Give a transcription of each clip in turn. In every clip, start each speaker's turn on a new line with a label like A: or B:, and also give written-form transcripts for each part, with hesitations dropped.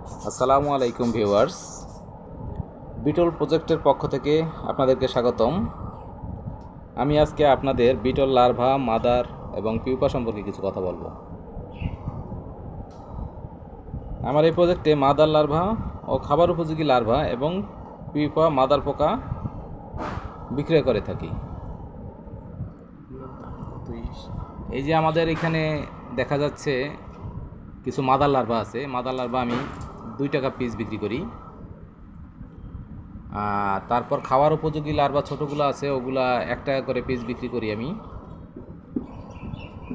A: আসসালামু আলাইকুম viewers, beetle প্রজেক্টের পক্ষ থেকে আপনাদেরকে স্বাগতম। আমি আজকে আপনাদের বিটল লার্ভা, মাদার এবং পিউপা সম্পর্কে কিছু কথা বলবো। আমার এই প্রজেক্টে মাদার লার্ভা ও খাবার উপযোগী লার্ভা এবং পিউপা মাদার পোকা বিক্রয় করে থাকি। এই যে আমাদের এখানে দেখা যাচ্ছে কিছু মাদার লার্ভা আছে। মাদার লার্ভা আমি 2 টাকা পিস বিক্রি করি। তারপর খাওয়ার উপযোগী লার্ভা ছোটোগুলো আছে, ওগুলা 1 টাকা করে পিস বিক্রি করি আমি।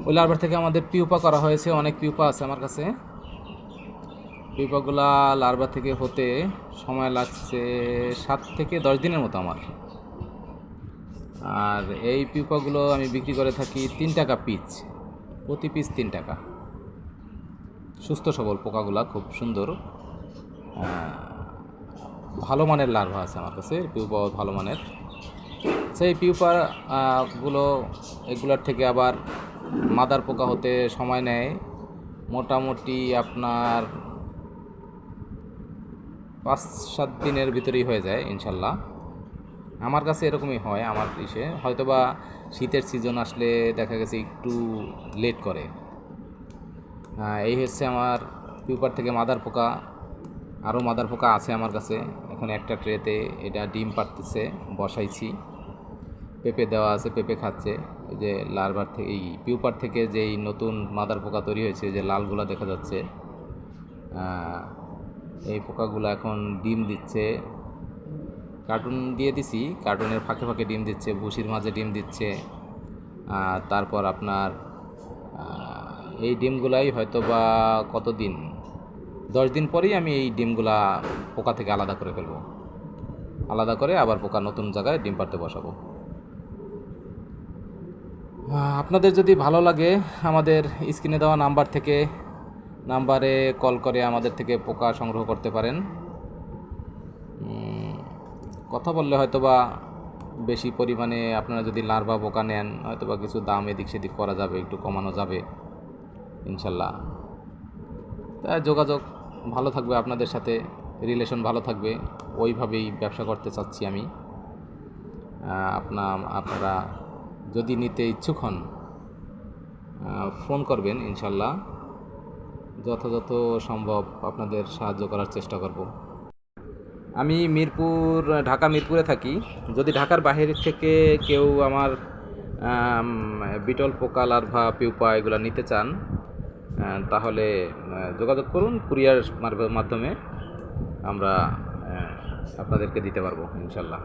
A: ওই লার্ভার থেকে আমাদের পিউপা করা হয়েছে, অনেক পিউপা আছে আমার কাছে। পিউপাগুলা লার্ভা থেকে হতে সময় লাগছে 7 থেকে 10 দিনের মতো আমার। আর এই পিউপাগুলো আমি বিক্রি করে থাকি 3 টাকা পিস, প্রতি পিস 3 টাকা। সুস্থ সবল পোকাগুলা, খুব সুন্দর ভালো মানের লার্ভা আছে আমার কাছে, পিউপা ভালো মানের। সেই পিউপার এগুলোর থেকে আবার মাদার পোকা হতে সময় নেয় মোটামুটি আপনার 5-7 দিনের ভিতরেই হয়ে যায় ইনশাল্লাহ। আমার কাছে এরকমই হয়। আমার হয়তোবা শীতের সিজন আসলে দেখা গেছে একটু লেট করে। এই হচ্ছে আমার পিউপার থেকে মাদার পোকা। আরও মাদার পোকা আছে আমার কাছে। এখন একটা ট্রেতে এটা ডিম পাড়তেছে, বসাইছি। পেঁপে দেওয়া আছে, পেঁপে খাচ্ছে। এই যে লার্ভার থেকে, এই পিউপার থেকে যেই নতুন মাদার পোকা তৈরি হয়েছে, যে লালগুলা দেখা যাচ্ছে, এই পোকাগুলো এখন ডিম দিচ্ছে। কার্টুন দিয়ে দিছি, কার্টুনের ফাঁকে ফাঁকে ডিম দিচ্ছে, ভুসির মাঝে ডিম দিচ্ছে। তারপর আপনার এই ডিমগুলাই হয়তো বা কতদিন, 10 দিন পরেই আমি এই ডিমগুলা পোকা থেকে আলাদা করে ফেলবো। আলাদা করে আবার পোকা নতুন জায়গায় ডিম পাড়তে বসাবো। আপনাদের যদি ভালো লাগে, আমাদের স্ক্রিনে দেওয়া নাম্বারে কল করে আমাদের থেকে পোকা সংগ্রহ করতে পারেন। কথা বললে হয়তোবা বেশি পরিমাণে আপনারা যদি লার্ভা পোকা নেন, হয়তোবা কিছু দাম এদিক সেদিক করা যাবে, একটু কমানো যাবে ইনশাল্লাহ। তাই যোগাযোগ ভালো থাকবে, আপনাদের সাথে রিলেশন ভালো থাকবে। ওইভাবেই ব্যবসা করতে চাচ্ছি আমি। আপনারা যদি নিতে ইচ্ছুক হন, ফোন করবেন ইনশাল্লাহ। যথাযথ সম্ভব আপনাদের সাহায্য করার চেষ্টা করব। আমি ঢাকা মিরপুরে থাকি। যদি ঢাকার বাইরে থেকে কেউ আমার বিটল পোকা, লার্ভা, পিউপা এগুলো নিতে চান, তাহলে যোগাযোগ করুন। কুরিয়ার মাধ্যমে আমরা আপনাদেরকে দিতে পারবো ইনশাল্লাহ।